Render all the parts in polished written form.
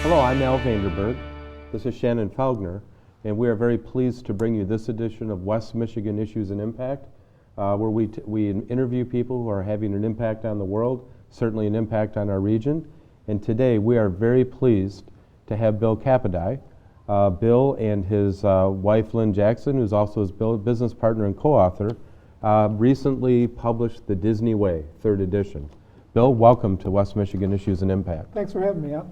Hello, I'm Al Vanderberg. This is Shannon Felgner, and we are very pleased to bring you this edition of West Michigan Issues and Impact, where we interview people who are having an impact on the world, certainly an impact on our region. And today we are very pleased to have Bill Capodagli. Bill and his wife Lynn Jackson, who's also his business partner and co-author, recently published The Disney Way, 3rd edition. Bill, welcome to West Michigan Issues and Impact. Thanks for having me, Al.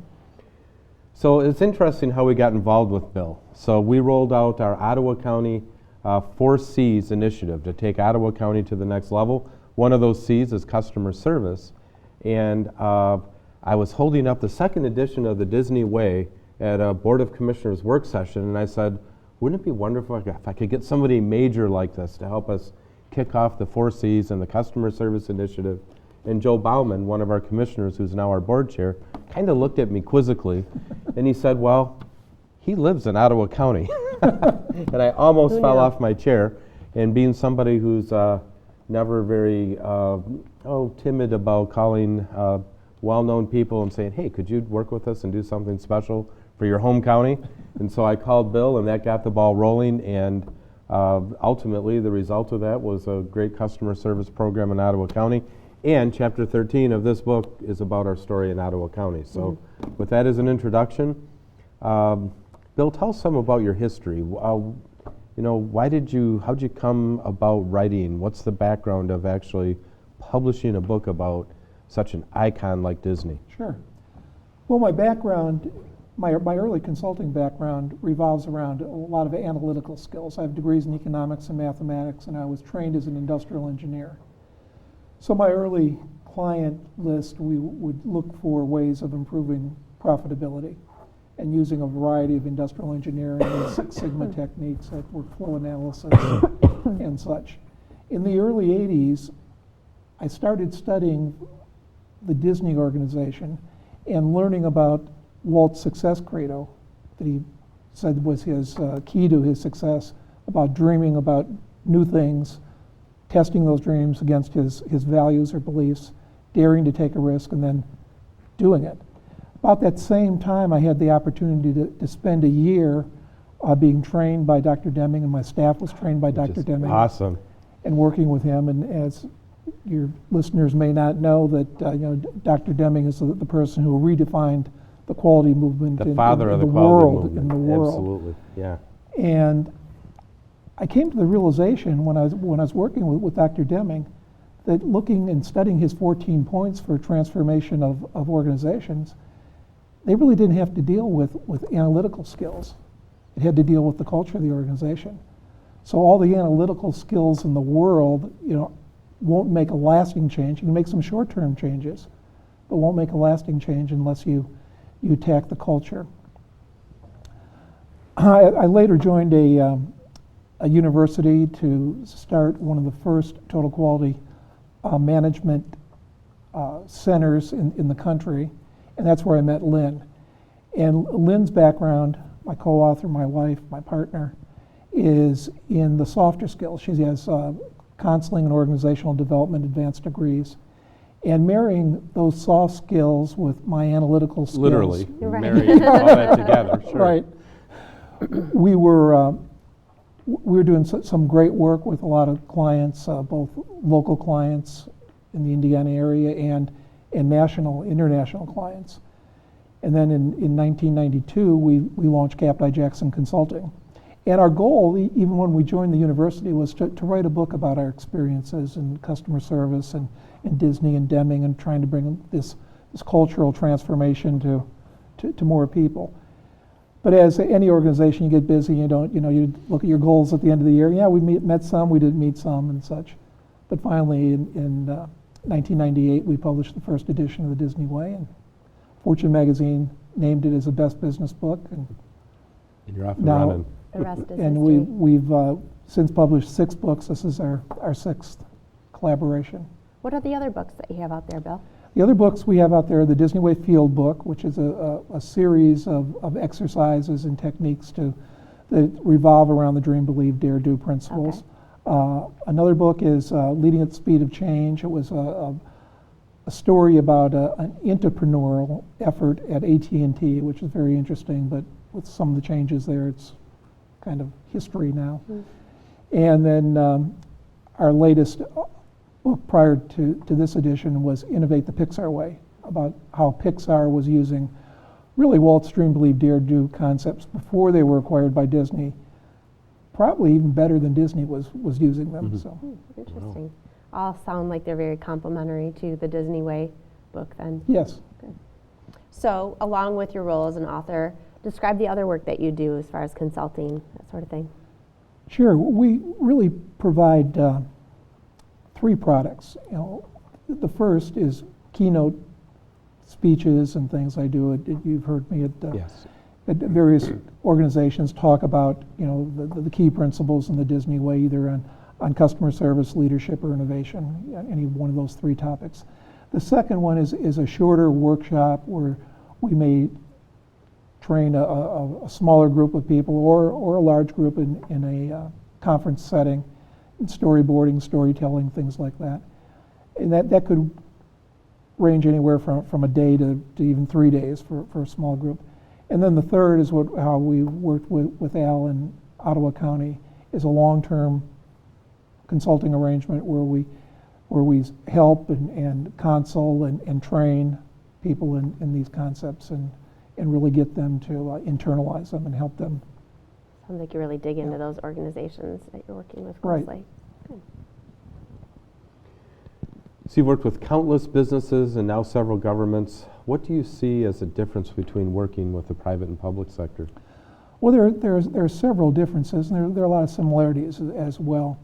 So it's interesting how we got involved with Bill. So we rolled out our Ottawa County 4 C's initiative to take Ottawa County to the next level. One of those C's is customer service. And I was holding up the 2nd edition of The Disney Way at a Board of Commissioners work session, and I said, wouldn't it be wonderful if I could get somebody major like this to help us kick off the 4 C's and the customer service initiative? And Joe Bauman, one of our commissioners who's now our board chair, kind of looked at me quizzically, and he said, well, he lives in Ottawa County. And I almost fell off my chair. And being somebody who's never very timid about calling well-known people and saying, hey, could you work with us and do something special for your home county? And so I called Bill, and that got the ball rolling. And ultimately, the result of that was a great customer service program in Ottawa County. And Chapter 13 of this book is about our story in Ottawa County. So with that as an introduction, Bill, tell us some about your history. How'd you come about writing? What's the background of actually publishing a book about such an icon like Disney? Sure. Well, my background, my early consulting background revolves around a lot of analytical skills. I have degrees in economics and mathematics, and I was trained as an industrial engineer. So my early client list, we would look for ways of improving profitability and using a variety of industrial engineering and Six Sigma techniques like workflow analysis and such. In the early 80s, I started studying the Disney organization and learning about Walt's success credo that he said was his key to his success, about dreaming about new things, testing those dreams against his values or beliefs, daring to take a risk, and then doing it. About that same time, I had the opportunity to spend a year being trained by Dr. Deming, and my staff was trained by Dr. Deming. Awesome. And working with him. And as your listeners may not know, that Dr. Deming is the person who redefined the quality movement the father of the quality movement. In the world. Absolutely, yeah. And I came to the realization when I was working with Dr. Deming that looking and studying his 14 points for transformation of organizations, they really didn't have to deal with analytical skills. It had to deal with the culture of the organization. So all the analytical skills in the world, won't make a lasting change. You can make some short-term changes, but won't make a lasting change unless you attack the culture. I later joined a university to start one of the first total quality management centers in the country, and that's where I met Lynn. And Lynn's background, my co-author, my wife, my partner, is in the softer skills. She has counseling and organizational development advanced degrees. And marrying those soft skills with my analytical skills. Literally, marrying all that together, sure. Right. We were doing some great work with a lot of clients, both local clients in the Indiana area and international clients. And then in 1992, we launched Capodagli Jackson Consulting. And our goal, even when we joined the university, was to write a book about our experiences in customer service and Disney and Deming, and trying to bring this cultural transformation to more people. But as any organization, you get busy. You look at your goals at the end of the year. Yeah, we met some, we didn't meet some, and such. But finally, in 1998, we published the 1st edition of The Disney Way, and Fortune magazine named it as a best business book. And you're off and running. The rest is and history. we've since published 6 books. This is our 6th collaboration. What are the other books that you have out there, Bill? The other books we have out there are the Disney Way Field Book, which is a series of exercises and techniques that revolve around the dream, believe, dare, do principles. Okay. Another book is Leading at the Speed of Change. It was a a story about an entrepreneurial effort at AT&T, which is very interesting, but with some of the changes there, it's kind of history now. And then our latest book prior to this edition was Innovate the Pixar Way, about how Pixar was using really Walt Stream Dare Do concepts before they were acquired by Disney, probably even better than Disney was using them. So Interesting. All sound like they're very complementary to the Disney Way book then. yes. Good. So along with your role as an author, describe the other work that you do as far as consulting, that sort of thing. Sure. We really provide 3 products. The first is keynote speeches and things I do. You've heard me Yes. at various organizations talk about the key principles in the Disney Way, either on customer service, leadership, or innovation, any one of those 3 topics. The second one is a shorter workshop where we may train a smaller group of people or a large group in a conference setting, in storyboarding, storytelling, things like that. And that could range anywhere from a day to even 3 days for a small group. And then the third is how we worked with Al in Ottawa County, is a long-term consulting arrangement where we help and console and train people in these concepts and really get them to internalize them and help them. Sounds like you really dig into those organizations that you're working with Right. closely. So you've worked with countless businesses and now several governments. What do you see as a difference between working with the private and public sector? Well, there are several differences, and there are a lot of similarities as well.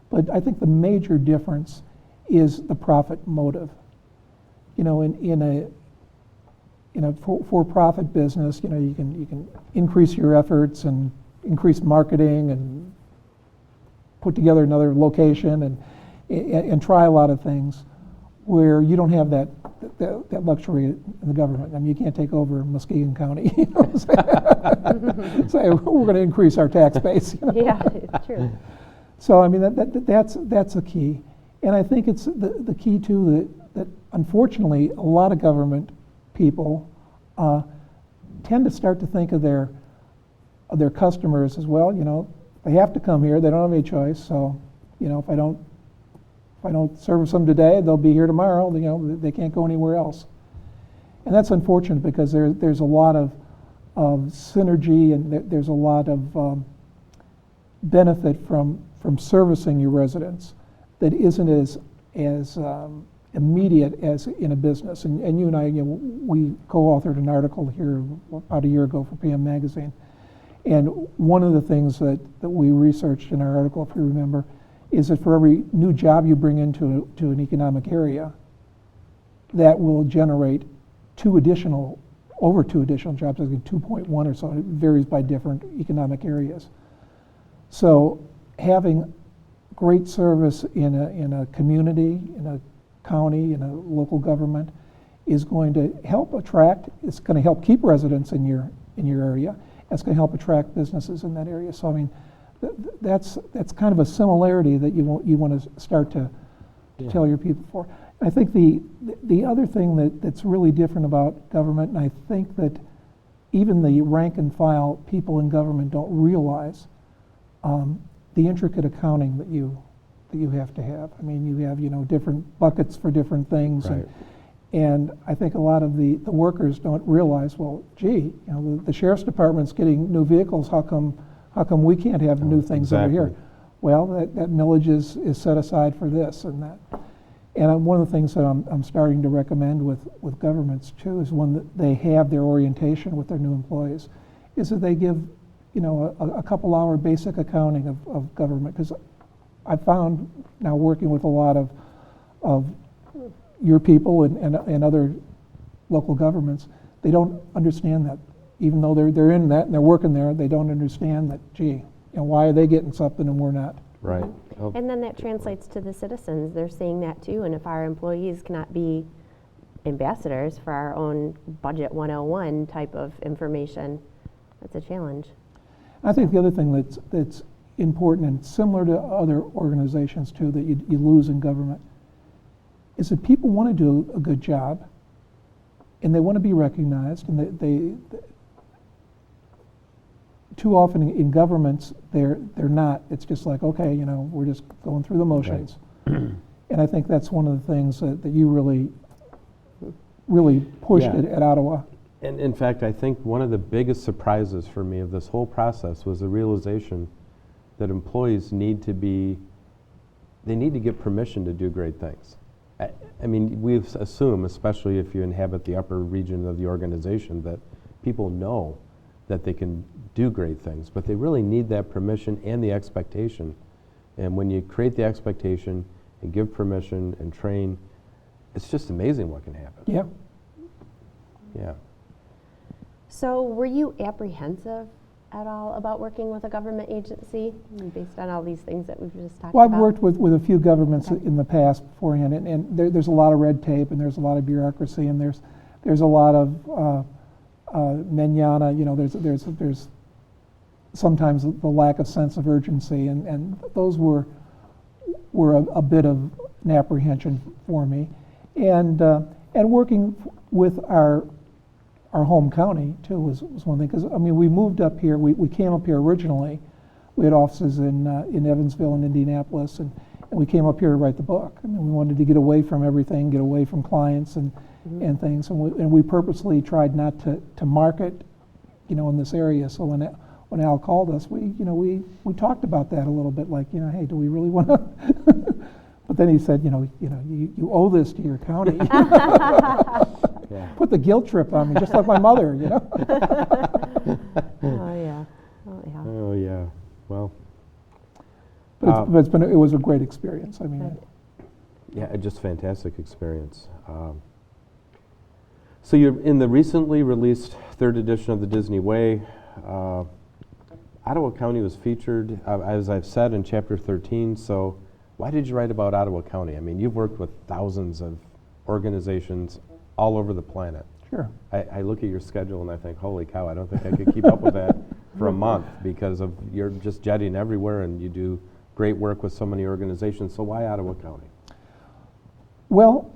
But I think the major difference is the profit motive. In a for-profit business, you can increase your efforts and increase marketing and put together another location and try a lot of things, where you don't have that luxury in the government. I mean, you can't take over Muskegon County. Say we're going to increase our tax base. Yeah, it's true. So I mean that's a key, and I think it's the key too that unfortunately a lot of government people tend to start to think of their customers as well. They have to come here. They don't have any choice. So if I don't service them today, they'll be here tomorrow. They can't go anywhere else, and that's unfortunate because there's a lot of synergy and there's a lot of benefit from servicing your residents that isn't as immediate as in a business. And you and I, we co-authored an article here about a year ago for PM Magazine, and one of the things that we researched in our article, if you remember, is that for every new job you bring into an economic area, that will generate over two additional jobs, I think 2.1 or so. It varies by different economic areas. So having great service in a community, in a county, in a local government is going to help attract. It's going to help keep residents in your area. It's going to help attract businesses in that area. So I mean, that's kind of a similarity that you want to start to tell your people for. I think the other thing that's really different about government, and I think that even the rank and file people in government don't realize the intricate accounting that you have to have. I mean, you have different buckets for different things, Right. and I think a lot of the workers don't realize. Well, gee, the sheriff's department's getting new vehicles. How come we can't have new things over here? Exactly. Well, that millage is set aside for this and that. And one of the things that I'm starting to recommend with governments too is when they have their orientation with their new employees, is that they give a couple hour basic accounting of government, because I found now working with a lot of your people and other local governments, they don't understand that. Even though they're in that and they're working there, they don't understand that, gee, why are they getting something and we're not? Right. Oh, And then that translates to the citizens. They're seeing that too. And if our employees cannot be ambassadors for our own Budget 101 type of information, that's a challenge. I think the other thing that's important and similar to other organizations too that you lose in government is that people want to do a good job, and they want to be recognized, and they too often in governments, they're not. It's just like, okay, we're just going through the motions. Right. And I think that's one of the things that you really pushed at Ottawa. And in fact, I think one of the biggest surprises for me of this whole process was the realization that employees need to get permission to do great things. I mean, we assume, especially if you inhabit the upper region of the organization, that people know that they can do great things, but they really need that permission and the expectation. And when you create the expectation and give permission and train, it's just amazing what can happen. Yeah. Yeah. So were you apprehensive at all about working with a government agency based on all these things that we've just talked Well, about? I've worked with a few governments in the past beforehand, and there's a lot of red tape, and there's a lot of bureaucracy, and there's a lot of manana. There's sometimes the lack of sense of urgency, and those were a bit of an apprehension for me, and working with our home county too was one thing, because I mean we moved up here. We came up here originally. We had offices in Evansville and Indianapolis, and we came up here to write the book. I mean, we wanted to get away from everything, get away from clients and things, and we purposely tried not to market, in this area. So when Al called us, we talked about that a little bit, like, hey, do we really want to? But then he said, you owe this to your county. Yeah. Put the guilt trip on me, just like my mother, Oh yeah. Oh yeah. Well. But it was a great experience. I mean. Yeah, just fantastic experience. So you're in the recently released third edition of the Disney Way. Ottawa County was featured, as I've said, in Chapter 13. So why did you write about Ottawa County? I mean, you've worked with thousands of organizations all over the planet. Sure. I look at your schedule and I think, holy cow, I don't think I could keep up with that for a month, because of you're just jetting everywhere and you do great work with so many organizations. So why Ottawa County? Well,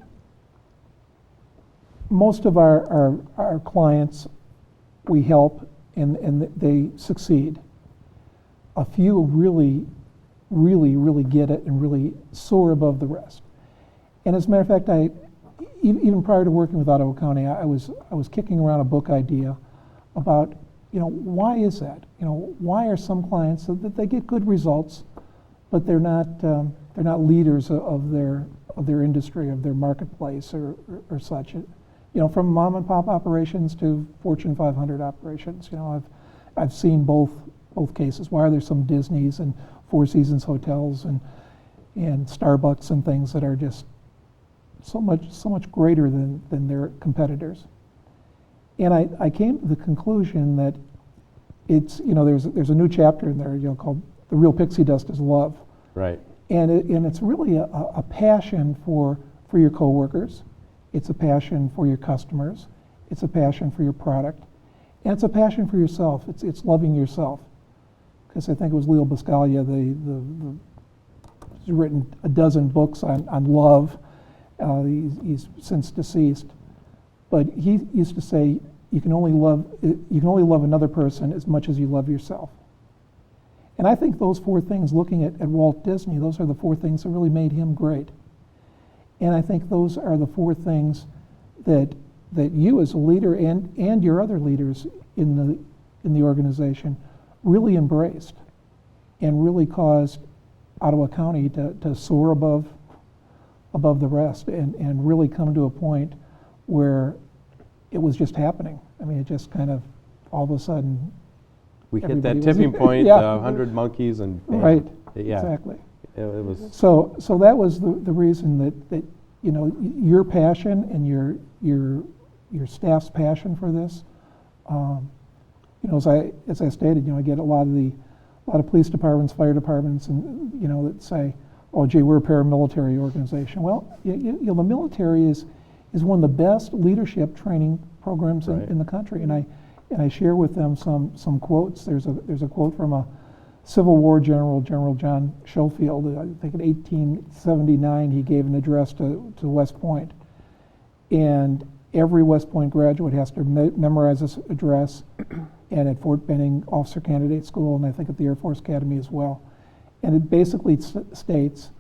most of our clients we help and they succeed. A few really get it and really soar above the rest. And as a matter of fact, even prior to working with Ottawa County, I was kicking around a book idea about, why is that? Why are some clients that they get good results, but they're not leaders of their industry, of their marketplace or such. From mom and pop operations to Fortune 500 operations. I've seen both cases. Why are there some Disneys and Four Seasons hotels and Starbucks and things that are just so much greater than their competitors? And I came to the conclusion that it's there's a new chapter in there called "The Real Pixie Dust is Love." Right. And it's really a passion for your coworkers. It's a passion for your customers. It's a passion for your product, and it's a passion for yourself. It's loving yourself. Because I think it was Leo Buscaglia, he's written a dozen books on love. He's since deceased, but he used to say you can only love another person as much as you love yourself. And I think those four things, looking at Walt Disney, those are the four things that really made him great. And I think those are the four things that you as a leader and your other leaders in the organization really embraced and really caused Ottawa County to soar above the rest and really come to a point where it was just happening. I mean, it just kind of all of a sudden we hit that tipping point, 100 monkeys, and bam. Right, Yeah, exactly. it was. So that was the reason that your passion and your staff's passion for this. As I stated, I get a lot of police departments, fire departments, and that say, "Oh, gee, we're a paramilitary organization." Well, the military is one of the best leadership training programs in the country, and I share with them some quotes. There's a quote from a Civil War General John Schofield. I think in 1879 he gave an address to West Point, and every West Point graduate has to memorize this address, and at Fort Benning Officer Candidate School, and I think at the Air Force Academy as well. And it basically states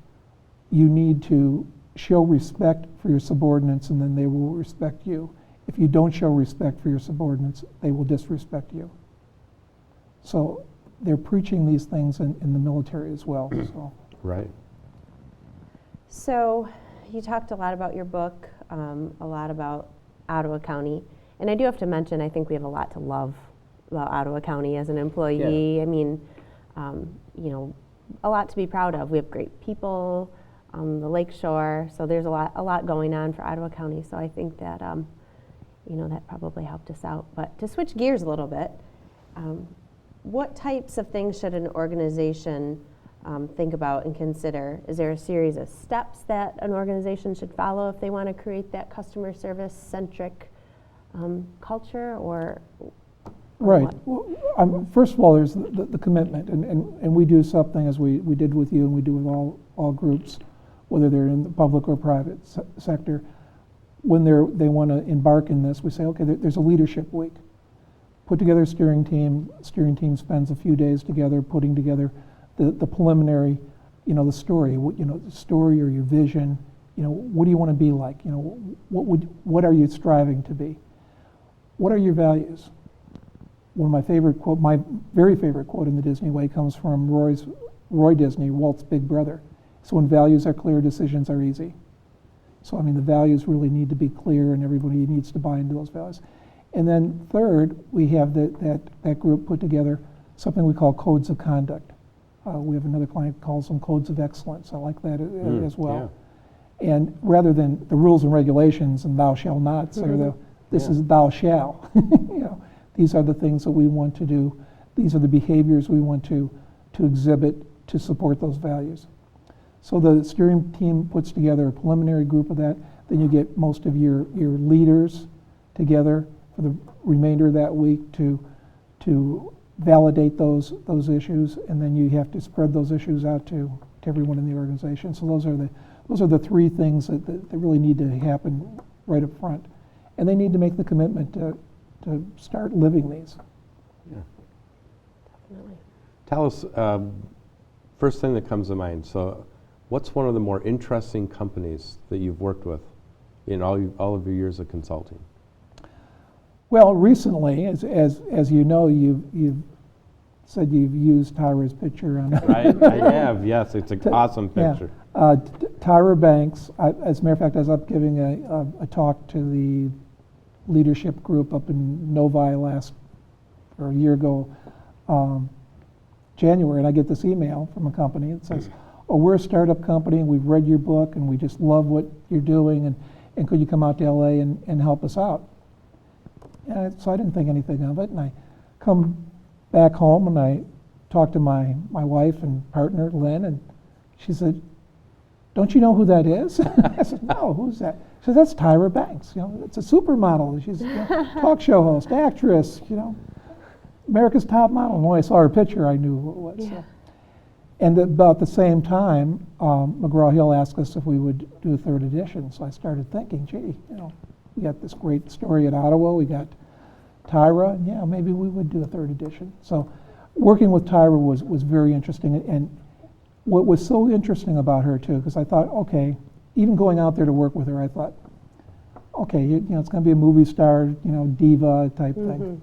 you need to show respect for your subordinates, and then they will respect you. If you don't show respect for your subordinates, they will disrespect you. So they're preaching these things in the military as well. So. Right. So you talked a lot about your book, a lot about Ottawa County. And I do have to mention, I think we have a lot to love about Ottawa County as an employee. Yeah. I mean, you know, a lot to be proud of. We have great people, the Lake Shore, so there's a lot going on for Ottawa County. So I think that, you know, that probably helped us out. But to switch gears a little bit, what types of things should an organization think about and consider? Is there a series of steps that an organization should follow if they want to create that customer service-centric culture, or right. what? Well, first of all, there's the commitment, and we do something as we did with you, and we do with all groups, whether they're in the public or private sector. When they want to embark in this, we say, okay, there's a leadership week. Put together a steering team. Steering team spends a few days together putting together the preliminary, you know, the story, the story or your vision. You know, what do you want to be like? You know, what are you striving to be? What are your values? One of my very favorite quote in the Disney way comes from Roy Disney, Walt's big brother. So when values are clear, decisions are easy. So I mean, the values really need to be clear, and everybody needs to buy into those values. And then third, we have that group put together something we call codes of conduct. We have another client who calls them codes of excellence. I like that as well. Yeah. And rather than the rules and regulations and thou shall nots, this is thou shall. You know, these are the things that we want to do. These are the behaviors we want to exhibit to support those values. So the steering team puts together a preliminary group of that. Then you get most of your leaders together for the remainder of that week to validate those issues, and then you have to spread those issues out to everyone in the organization. So those are the three things that really need to happen right up front, and they need to make the commitment to start living these. Yeah. Definitely. Tell us, first thing that comes to mind. So, what's one of the more interesting companies that you've worked with in all of your years of consulting? Well, recently, as you know, you've said you've used Tyra's picture on. Right, I have. Yes, it's an awesome picture. Yeah. Tyra Banks. As a matter of fact, I was up giving a talk to the leadership group up in Novi a year ago, January, and I get this email from a company that says, "Oh, we're a startup company, and we've read your book, and we just love what you're doing, and could you come out to LA and help us out?" So I didn't think anything of it, and I come back home and I talked to my wife and partner, Lynn, and she said, "Don't you know who that is?" I said, "No, who's that?" She said, "That's Tyra Banks. You know, it's a supermodel. She's a talk show host, actress, you know, America's top model." And when I saw her picture, I knew who it was. Yeah. So. And about the same time, McGraw-Hill asked us if we would do a third edition. So I started thinking, gee, you know, we got this great story at Ottawa. We got Tyra, and yeah, maybe we would do a third edition. So working with Tyra was very interesting. And what was so interesting about her, too, because I thought, okay, even going out there to work with her, I thought, okay, you know, it's going to be a movie star, you know, diva type thing.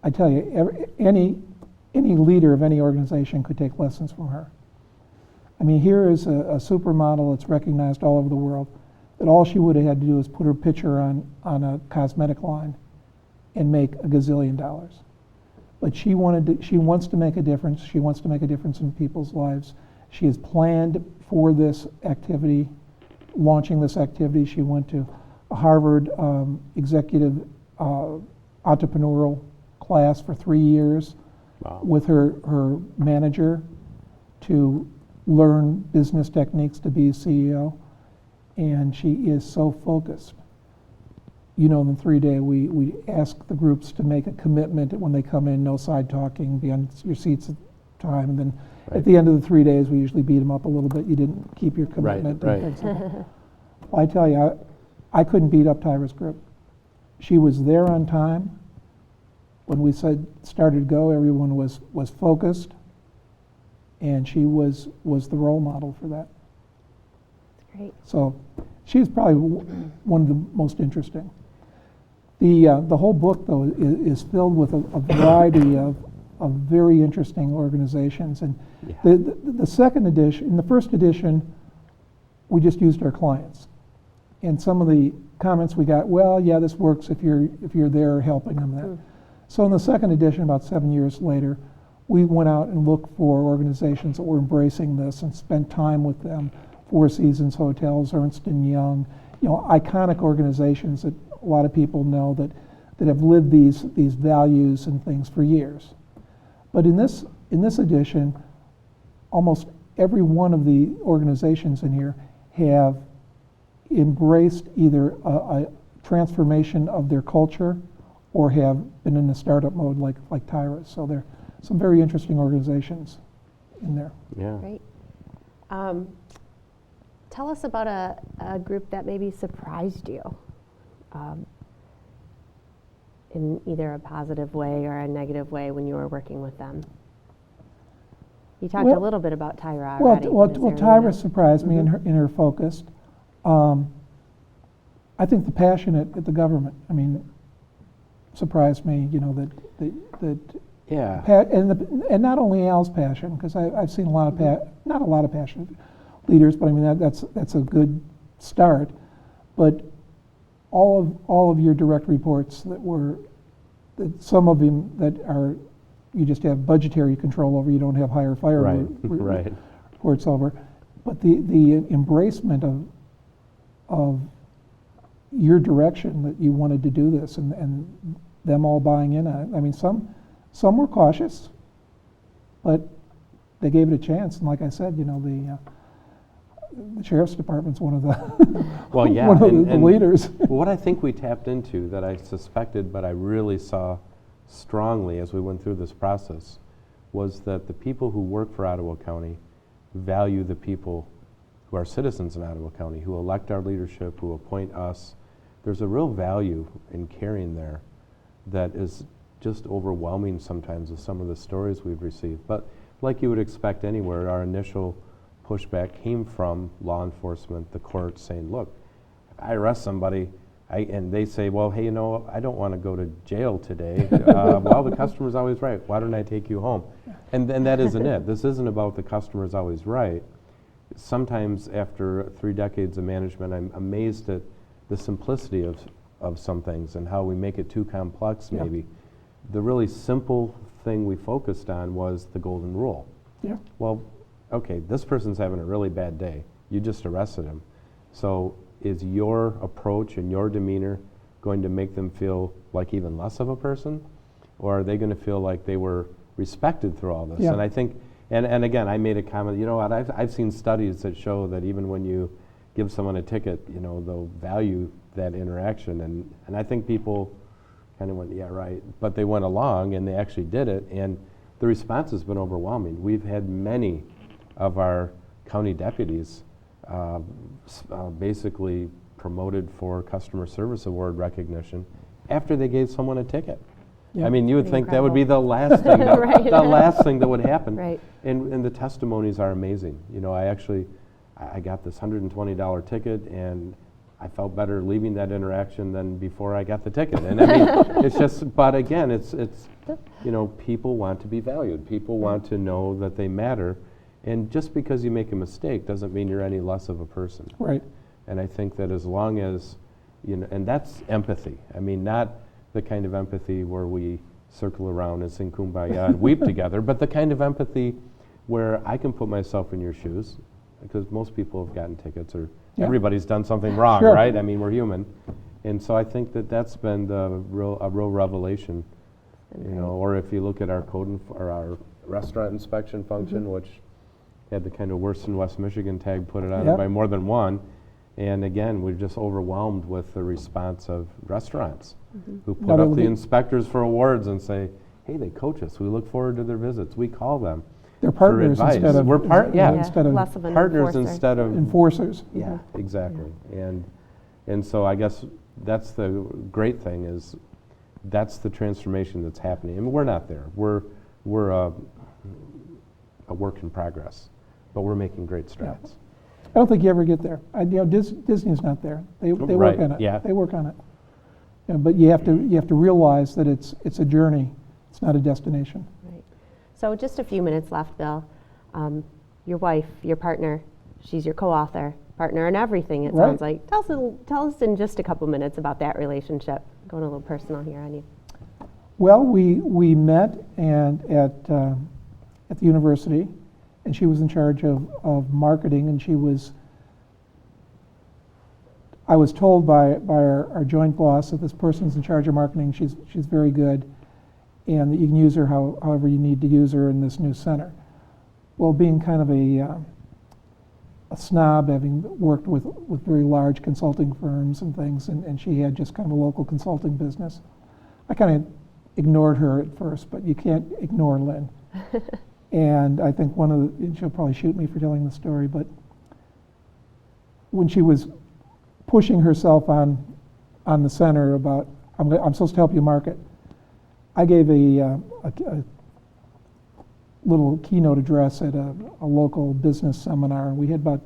I tell you, any leader of any organization could take lessons from her. I mean, here is a supermodel that's recognized all over the world, that all she would have had to do is put her picture on a cosmetic line and make $1 gazillion. But she wants to make a difference. She wants to make a difference in people's lives. She has planned for this activity, launching this activity. She went to a Harvard executive entrepreneurial class for 3 years. Wow. With her manager to learn business techniques to be a CEO, and she is so focused. You know, in the 3-day, we ask the groups to make a commitment that when they come in, no side talking, be on your seats time. And then Right. at the end of the 3 days, we usually beat them up a little bit. You didn't keep your commitment. right. And things like that. Well, I tell you, I couldn't beat up Tyra's group. She was there on time. When we said started go, everyone was focused, and she was the role model for that. That's great. So she's probably one of the most interesting. The whole book, though, is filled with a variety of very interesting organizations. And Yeah. the second edition, in the first edition, we just used our clients. And some of the comments we got, well, yeah, this works if you're there helping them. That. So in the second edition, about 7 years later, we went out and looked for organizations that were embracing this and spent time with them. Four Seasons Hotels, Ernst & Young, iconic organizations that a lot of people know that have lived these values and things for years. But in this edition, almost every one of the organizations in here have embraced either a transformation of their culture or have been in the startup mode like Tyra's. So there are some very interesting organizations in there. Yeah. Great. Tell us about a group that maybe surprised you in either a positive way or a negative way when you were working with them. You talked a little bit about Tyra already. Well, but is there Tyra another? surprised me in her focus. I think the passion at the government, surprised me. That Yeah. and not only Al's passion, because I've seen a lot of not a lot of passionate leaders, but that's a good start. But all of your direct reports that some of them that are you just have budgetary control over, you don't have higher fire Right. Right. reports over, but the embracement of your direction that you wanted to do this and them all buying in on it. Some were cautious, but they gave it a chance. And like I said, the sheriff's department's one of the Well, yeah, one of and- the and leaders. What I think we tapped into that I suspected, but I really saw strongly as we went through this process, was that the people who work for Ottawa County value the people who are citizens in Ottawa County, who elect our leadership, who appoint us. There's a real value in caring there that is just overwhelming sometimes with some of the stories we've received. But like you would expect anywhere, our initial pushback came from law enforcement, the courts saying, look, if I arrest somebody, and they say, well, hey, I don't want to go to jail today. Well, the customer's always right. Why don't I take you home? And that isn't it. This isn't about the customer's always right. Sometimes after 3 decades of management, I'm amazed at the simplicity of some things and how we make it too complex maybe. Yeah. The really simple thing we focused on was the golden rule. Yeah. Well, okay, this person's having a really bad day. You just arrested him. So is your approach and your demeanor going to make them feel like even less of a person? Or are they going to feel like they were respected through all this? Yeah. And I think, and again, I made a comment, what, I've seen studies that show that even when you give someone a ticket, they'll value that interaction. And I think people kind of went, yeah, right. But they went along and they actually did it. And the response has been overwhelming. We've had many of our county deputies basically promoted for customer service award recognition after they gave someone a ticket. Yeah. You would Pretty think that would be the incredible. last thing, Right. the last thing that would happen. Right. And the testimonies are amazing. I got this $120 ticket, and I felt better leaving that interaction than before I got the ticket. And it's just, but again, it's people want to be valued. People want to know that they matter. And just because you make a mistake doesn't mean you're any less of a person. Right. And I think that as long as, and that's empathy. Not the kind of empathy where we circle around and sing Kumbaya and weep together, but the kind of empathy where I can put myself in your shoes, because most people have gotten tickets or everybody's done something wrong, Sure. right? We're human. And so I think that's been a real revelation, or if you look at our or our restaurant inspection function, which had the kind of worst in West Michigan tag put it on it by more than one. And again, we're just overwhelmed with the response of restaurants who put Not up only- the inspectors for awards and say, hey, they coach us. We look forward to their visits. We call them. They're for partners advice. instead of, We're Yeah, instead of less of an partners enforcer. instead of enforcers. Yeah, exactly. And so I guess that's the great thing is that's the transformation that's happening. And we're not there. We're a work in progress, but we're making great strides. I don't think you ever get there. Disney's not there. They work Right, on it. yeah. They work on it. Yeah, but you have to realize that it's a journey. It's not a destination. Right. So just a few minutes left, Bill. Your wife, your partner, she's your co-author, partner in everything, it Right. sounds like. Tell us in just a couple minutes about that relationship. Going a little personal here on you. Well, we met at the university, and she was in charge of marketing, and I was told by our joint boss that this person's in charge of marketing. She's very good, and that you can use her however you need to use her in this new center. Well, being kind of a snob, having worked with very large consulting firms and things, and she had just kind of a local consulting business, I kind of ignored her at first, but you can't ignore Lynn. And I think and she'll probably shoot me for telling the story, but when she was pushing herself on the center about, I'm supposed to help you market, I gave a little keynote address at a local business seminar, and we had about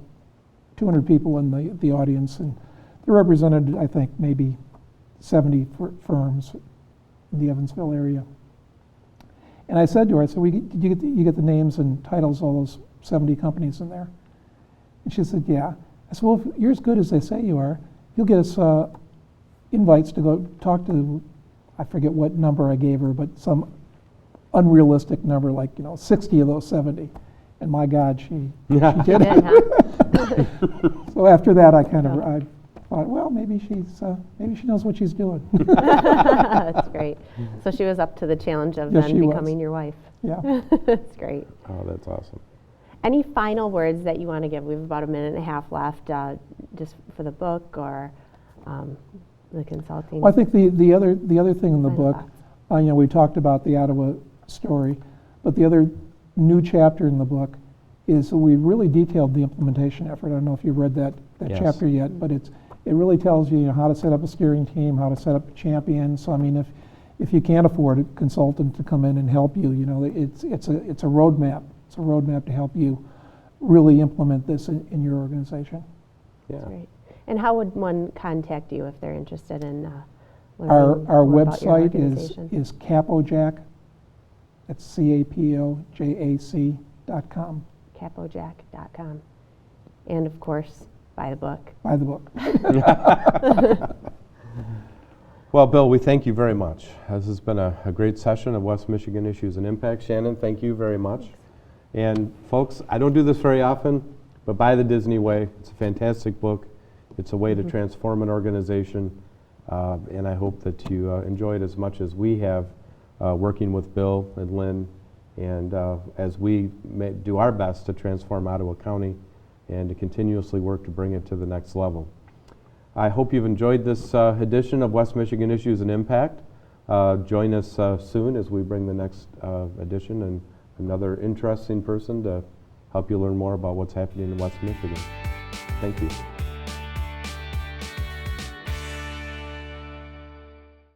200 people in the audience, and they represented, I think, maybe 70 firms in the Evansville area. And I said to her, I said, you get the names and titles of all those 70 companies in there? And she said, yeah. I said, well, if you're as good as they say you are, you'll get us invites to go talk to, I forget what number I gave her, but some unrealistic number, like 60 of those 70. And my God, she did. Huh? So after that, I thought, well, maybe she knows what she's doing. That's great. So she was up to the challenge of Yes, then she was. becoming your wife. Yeah. That's great. Oh, that's awesome. Any final words that you want to give? We have about a minute and a half left, just for the book or the consulting. Well, I think the other thing in the Final book, thoughts. we talked about the Ottawa story, but the other new chapter in the book is we really detailed the implementation effort. I don't know if you've read that Yes. chapter yet, but it really tells you, how to set up a steering team, how to set up a champion. So I mean, if you can't afford a consultant to come in and help you, it's a roadmap. It's a roadmap to help you really implement this in your organization. Yeah. That's great. And how would one contact you if they're interested in learning Our more about your website organization? is Capodagli. That's CAPOJAC.com. Capodagli.com. And of course, buy the book. Buy the book. Well, Bill, we thank you very much. This has been a great session of West Michigan Issues and Impact. Shannon, thank you very much. And folks, I don't do this very often, but Buy the Disney Way. It's a fantastic book. It's a way to transform an organization, and I hope that you enjoy it as much as we have working with Bill and Lynn, and as we do our best to transform Ottawa County and to continuously work to bring it to the next level. I hope you've enjoyed this edition of West Michigan Issues and Impact. Join us soon as we bring the next edition and another interesting person to help you learn more about what's happening in West Michigan. Thank you.